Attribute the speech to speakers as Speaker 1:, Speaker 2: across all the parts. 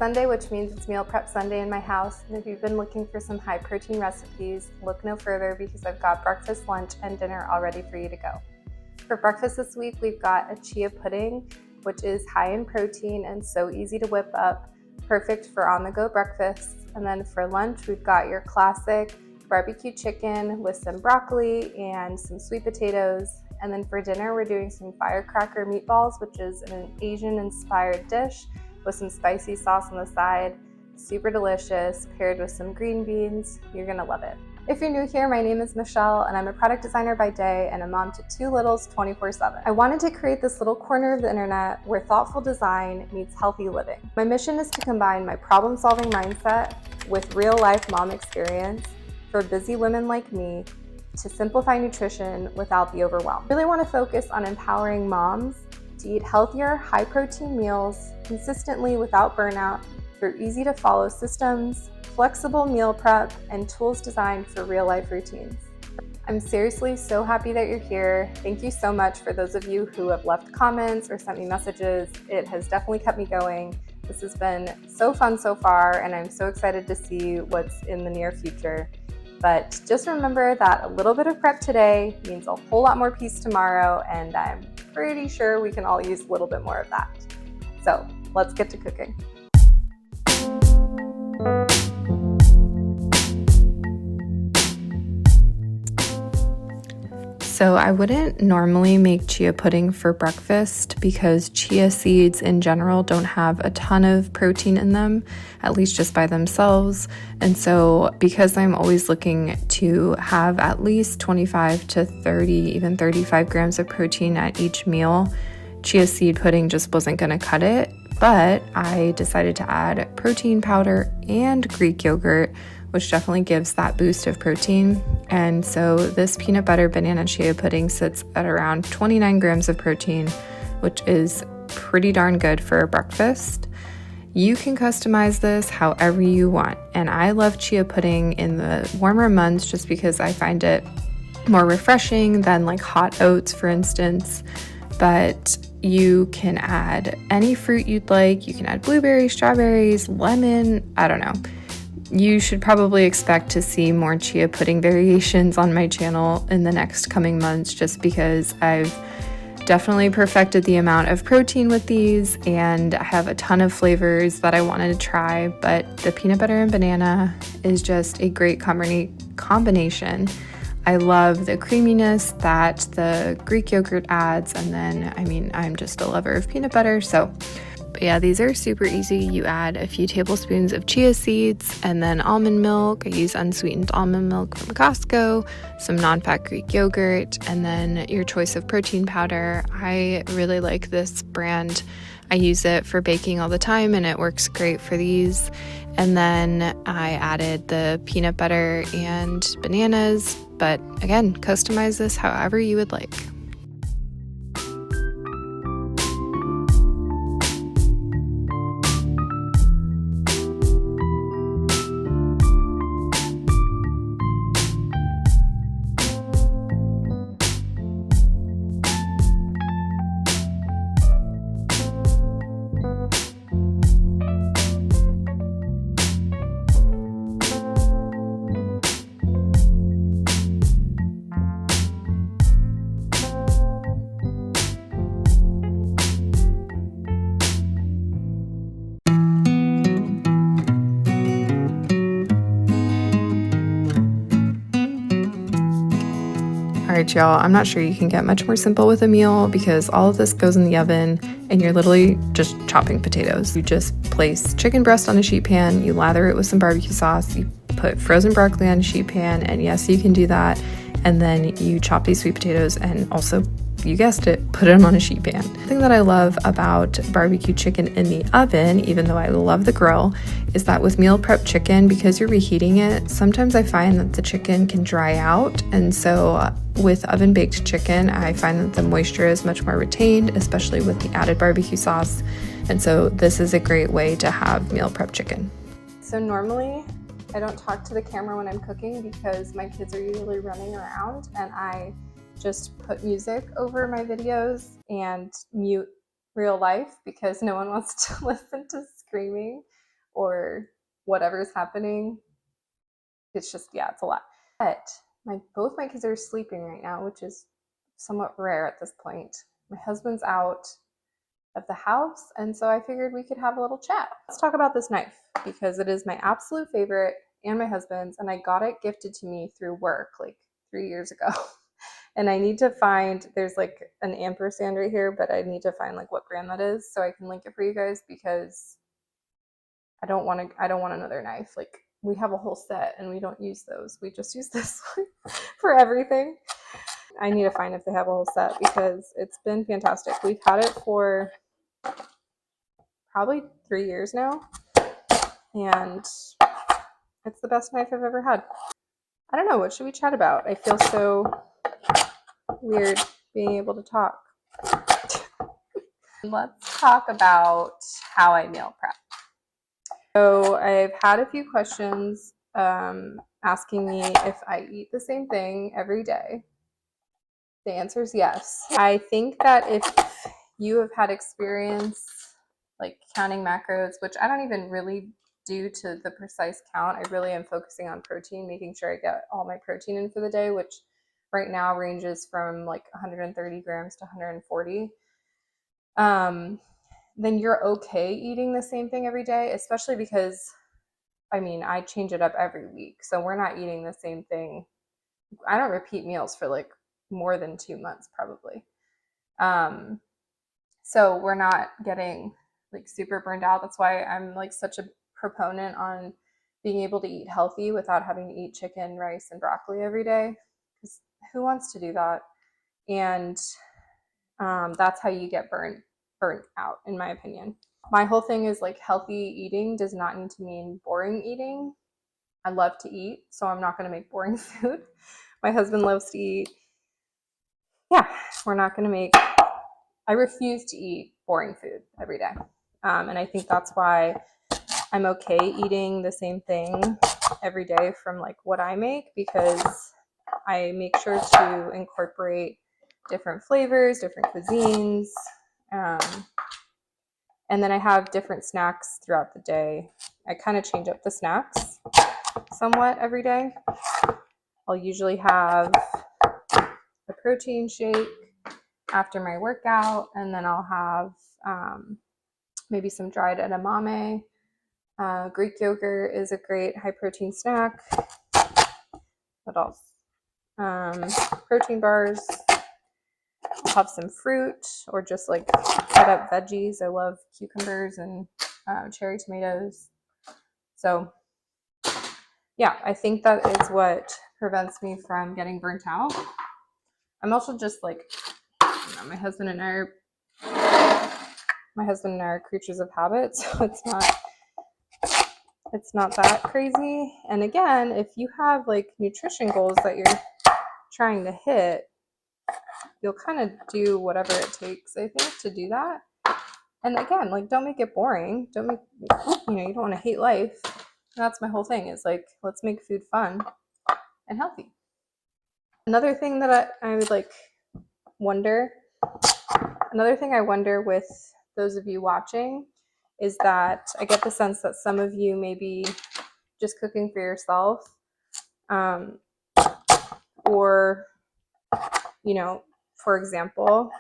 Speaker 1: Sunday, which means it's Meal Prep Sunday in my house, and if you've been looking for some high protein recipes, look no further because I've got breakfast, lunch, and dinner all ready for you to go. For breakfast this week, we've got a chia pudding, which is high in protein and so easy to whip up, perfect for on-the-go breakfasts. And then for lunch, we've got your classic barbecue chicken with some broccoli and some sweet potatoes. And then for dinner, we're doing some Firecracker Meatballs, which is an Asian-inspired dish with some spicy sauce on the side. Super delicious, paired with some green beans. You're gonna love it. If you're new here, my name is Michelle, and I'm a product designer by day and a mom to two littles 24/7. I wanted to create this little corner of the internet where thoughtful design meets healthy living. My mission is to combine my problem-solving mindset with real-life mom experience for busy women like me to simplify nutrition without the overwhelm. I really want to focus on empowering moms to eat healthier, high-protein meals consistently without burnout through easy-to-follow systems, flexible meal prep, and tools designed for real-life routines. I'm seriously so happy that you're here. Thank you so much for those of you who have left comments or sent me messages. It has definitely kept me going. This has been so fun so far, and I'm so excited to see what's in the near future. But just remember that a little bit of prep today means a whole lot more peace tomorrow, and I'm pretty sure we can all use a little bit more of that. So let's get to cooking. So I wouldn't normally make chia pudding for breakfast because chia seeds in general don't have a ton of protein in them, at least just by themselves. And so because I'm always looking to have at least 25 to 30, even 35 grams of protein at each meal, chia seed pudding just wasn't going to cut it. But I decided to add protein powder and Greek yogurt, which definitely gives that boost of protein. And so this peanut butter banana chia pudding sits at around 29 grams of protein, which is pretty darn good for a breakfast. You can customize this however you want. And I love chia pudding in the warmer months just because I find it more refreshing than like hot oats, for instance. But you can add any fruit you'd like. You can add blueberries, strawberries, lemon, I don't know. You should probably expect to see more chia pudding variations on my channel in the next coming months just because I've definitely perfected the amount of protein with these and I have a ton of flavors that I wanted to try, but the peanut butter and banana is just a great combination. I love the creaminess that the Greek yogurt adds, and then, I'm just a lover of peanut butter, But yeah, these are super easy. You add a few tablespoons of chia seeds and then almond milk. I use unsweetened almond milk from Costco, some non-fat Greek yogurt, and then your choice of protein powder. I really like this brand. I use it for baking all the time and it works great for these. And then I added the peanut butter and bananas, but again, customize this however you would like. All right, y'all, I'm not sure you can get much more simple with a meal because all of this goes in the oven and you're literally just chopping potatoes. You just place chicken breast on a sheet pan, you lather it with some barbecue sauce, you put frozen broccoli on a sheet pan, and yes, you can do that. And then you chop these sweet potatoes and also, you guessed it, put them on a sheet pan. The thing that I love about barbecue chicken in the oven, even though I love the grill, is that with meal prep chicken, because you're reheating it, sometimes I find that the chicken can dry out. And so with oven baked chicken, I find that the moisture is much more retained, especially with the added barbecue sauce. And so this is a great way to have meal prep chicken. So normally I don't talk to the camera when I'm cooking because my kids are usually running around, and I just put music over my videos and mute real life because no one wants to listen to screaming. or whatever's happening. It's just, yeah, it's a lot. But both my kids are sleeping right now, which is somewhat rare at this point. My husband's out of the house, and so I figured we could have a little chat. Let's talk about this knife because it is my absolute favorite and my husband's, and I got it gifted to me through work like 3 years ago. And I need to find, there's like an ampersand right here, but I need to find like what brand that is so I can link it for you guys, because I don't want another knife. Like, we have a whole set and we don't use those. We just use this one for everything. I need to find if they have a whole set because it's been fantastic. We've had it for probably 3 years now, and it's the best knife I've ever had. I don't know, what should we chat about? I feel so weird being able to talk. Let's talk about how I meal prep. So I've had a few questions asking me if I eat the same thing every day. The answer is yes. I think that if you have had experience like counting macros, which I don't even really do to the precise count, I really am focusing on protein, making sure I get all my protein in for the day, which right now ranges from like 130 grams to 140. Then you're okay eating the same thing every day, especially because, I mean, I change it up every week. So we're not eating the same thing. I don't repeat meals for like more than 2 months probably. So we're not getting like super burned out. That's why I'm like such a proponent on being able to eat healthy without having to eat chicken, rice, and broccoli every day. Because who wants to do that? And that's how you get burnt out, in my opinion. My whole thing is like healthy eating does not need to mean boring eating. I love to eat, so I'm not going to make boring food. My husband loves to eat. Yeah, we're not going to make, I refuse to eat boring food every day. And I think that's why I'm okay eating the same thing every day from like what I make, because I make sure to incorporate different flavors, different cuisines. And then I have different snacks throughout the day. I kind of change up the snacks somewhat every day. I'll usually have a protein shake after my workout, and then I'll have maybe some dried edamame. Greek yogurt is a great high protein snack. What else? Protein bars. I'll have some fruit or just like cut up veggies. I love cucumbers and cherry tomatoes. So yeah, I think that is what prevents me from getting burnt out. I'm also just like, you know, my husband and I are creatures of habit, so it's not that crazy. And again, if you have like nutrition goals that you're trying to hit, you'll kind of do whatever it takes, I think, to do that. And again, like, don't make it boring. Don't make, you know, you don't want to hate life. That's my whole thing, is like, let's make food fun and healthy. Another thing that I would like wonder, another thing I wonder with those of you watching is that I get the sense that some of you may be just cooking for yourself, or, you know, for example,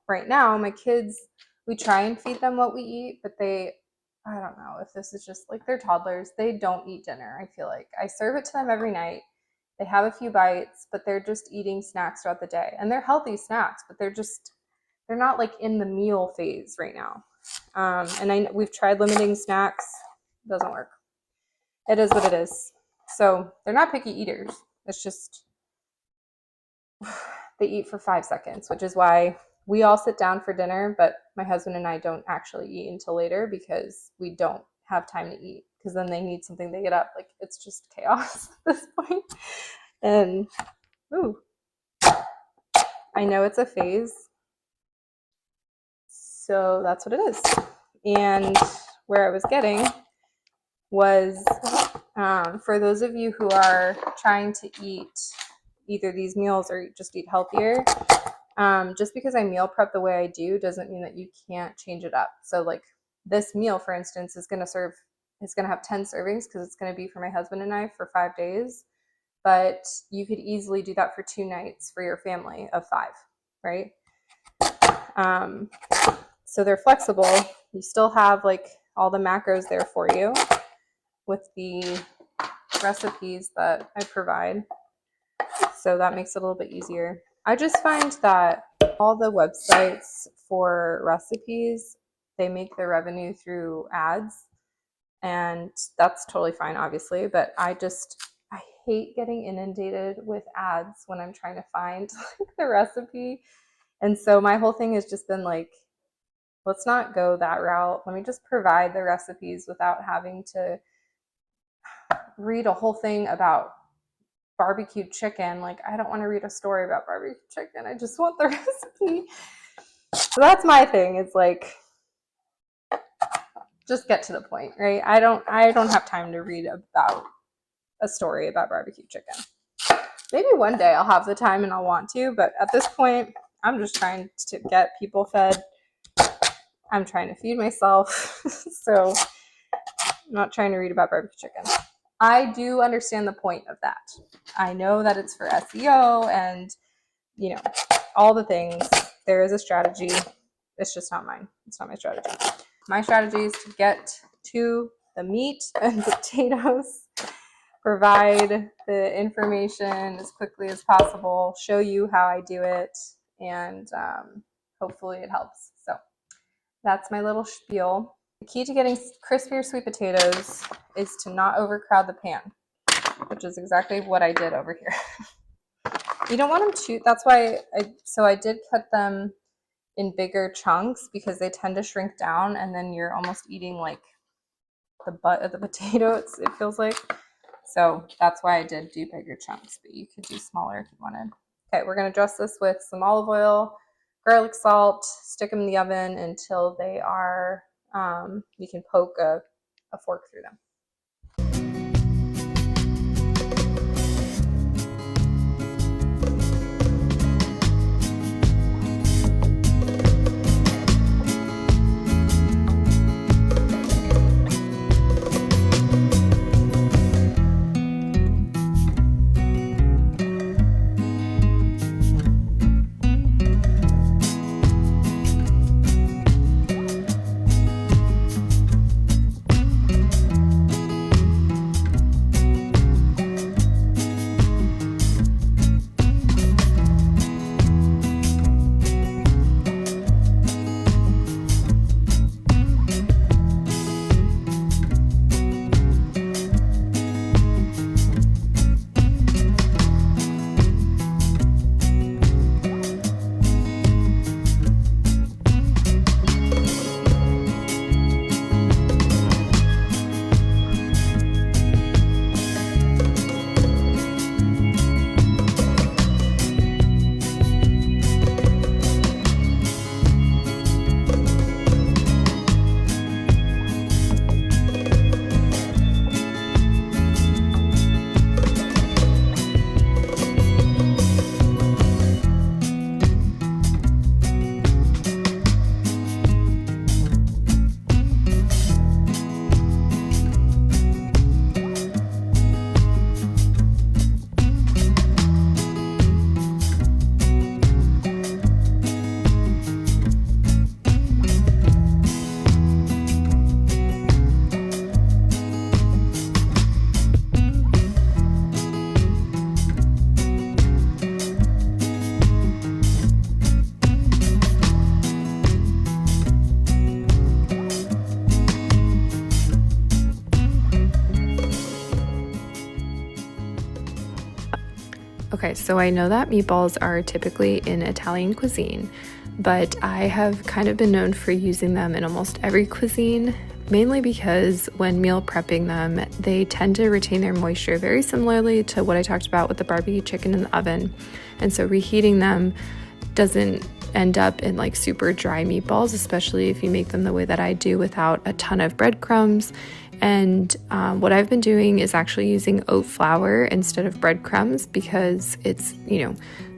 Speaker 1: right now my kids, we try and feed them what we eat, but I don't know if this is just like, they're toddlers, they don't eat dinner. I feel like I serve it to them every night. They have a few bites, but they're just eating snacks throughout the day, and they're healthy snacks, but they're not like in the meal phase right now. And we've tried limiting snacks. It doesn't work. It is what it is. So they're not picky eaters. It's just they eat for 5 seconds, which is why we all sit down for dinner, but my husband and I don't actually eat until later because we don't have time to eat, because then they need something to get up. Like, it's just chaos at this point. And ooh, I know it's a phase. So that's what it is. And where I was getting was, for those of you who are trying to eat either these meals or just eat healthier, just because I meal prep the way I do doesn't mean that you can't change it up. So like this meal, for instance, is going to serve is going to have 10 servings because it's going to be for my husband and I for 5 days. But you could easily do that for 2 nights for your family of 5, right? So they're flexible. You still have like all the macros there for you with the recipes that I provide. So that makes it a little bit easier. I just find that all the websites for recipes, they make their revenue through ads, and that's totally fine, obviously, but I hate getting inundated with ads when I'm trying to find like the recipe. And so my whole thing has just been like, let's not go that route. Let me just provide the recipes without having to read a whole thing about barbecue chicken. Like, I don't want to read a story about barbecue chicken. I just want the recipe. So that's my thing. It's like, just get to the point, right? I don't have time to read about a story about barbecue chicken. Maybe one day I'll have the time and I'll want to, but at this point, I'm just trying to get people fed. I'm trying to feed myself. So I'm not trying to read about barbecue chicken. I do understand the point of that. I know that it's for SEO and, you know, all the things. There is a strategy. It's just not mine. It's not my strategy. My strategy is to get to the meat and potatoes, provide the information as quickly as possible, show you how I do it, and hopefully it helps. So that's my little spiel. The key to getting crispier sweet potatoes is to not overcrowd the pan, which is exactly what I did over here. You don't want them to, that's why I did cut them in bigger chunks because they tend to shrink down and then you're almost eating like the butt of the potato, it feels like. So that's why I did do bigger chunks, but you could do smaller if you wanted. Okay, we're gonna dress this with some olive oil, garlic salt, stick them in the oven until they are, you can poke a fork through them. Okay, so I know that meatballs are typically in Italian cuisine, but I have kind of been known for using them in almost every cuisine, mainly because when meal prepping them, they tend to retain their moisture very similarly to what I talked about with the barbecue chicken in the oven. And so reheating them doesn't end up in like super dry meatballs, especially if you make them the way that I do without a ton of breadcrumbs. And what I've been doing is actually using oat flour instead of breadcrumbs because it's,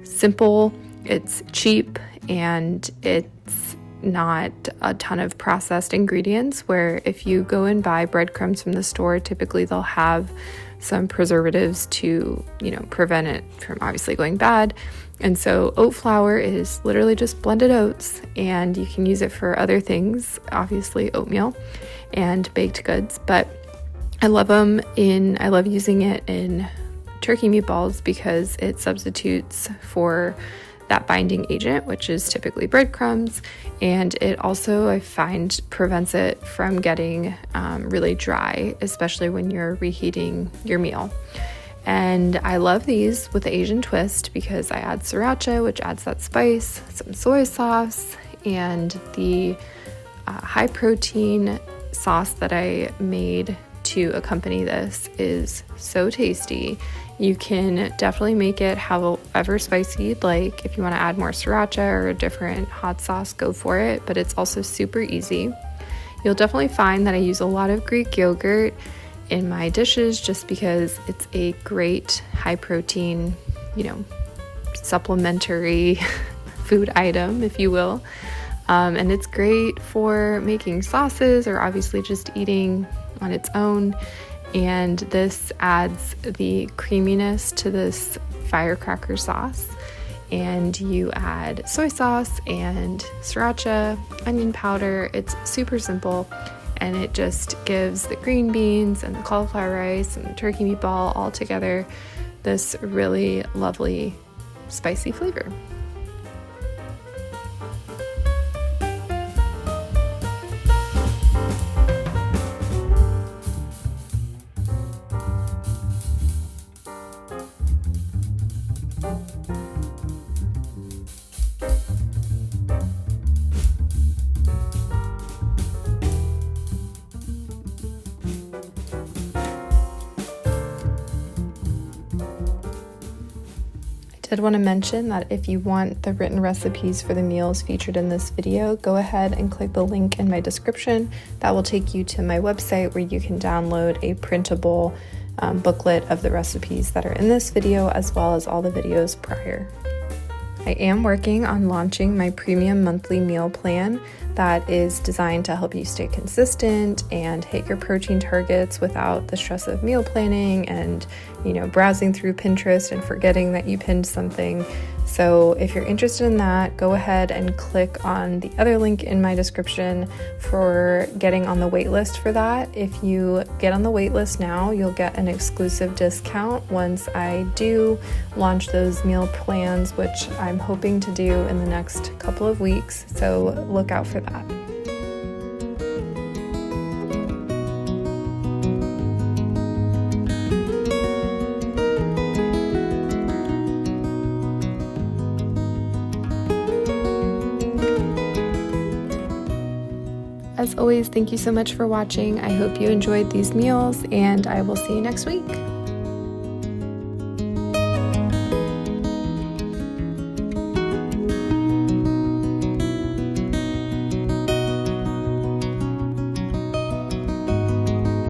Speaker 1: simple, it's cheap, and it's not a ton of processed ingredients, where if you go and buy breadcrumbs from the store, typically they'll have some preservatives to, prevent it from obviously going bad. And so oat flour is literally just blended oats, and you can use it for other things, obviously oatmeal and baked goods, but I love using it in turkey meatballs because it substitutes for that binding agent, which is typically breadcrumbs, and it also, I find, prevents it from getting really dry, especially when you're reheating your meal. And I love these with the Asian twist because I add sriracha, which adds that spice, some soy sauce, and the high protein sauce that I made to accompany this is so tasty. You can definitely make it however spicy you'd like. If you want to add more sriracha or a different hot sauce, go for it, but it's also super easy. You'll definitely find that I use a lot of Greek yogurt in my dishes just because it's a great high protein, supplementary food item, if you will. And it's great for making sauces or obviously just eating on its own. And this adds the creaminess to this firecracker sauce. And you add soy sauce and sriracha, onion powder. It's super simple, and it just gives the green beans and the cauliflower rice and the turkey meatball all together this really lovely spicy flavor. I did want to mention that if you want the written recipes for the meals featured in this video, go ahead and click the link in my description. That will take you to my website where you can download a printable booklet of the recipes that are in this video, as well as all the videos prior. I am working on launching my premium monthly meal plan that is designed to help you stay consistent and hit your protein targets without the stress of meal planning and, browsing through Pinterest and forgetting that you pinned something. So if you're interested in that, go ahead and click on the other link in my description for getting on the wait list for that. If you get on the wait list now, you'll get an exclusive discount once I do launch those meal plans, which I'm hoping to do in the next couple of weeks. So look out for that. As always, thank you so much for watching. I hope you enjoyed these meals, and I will see you next week.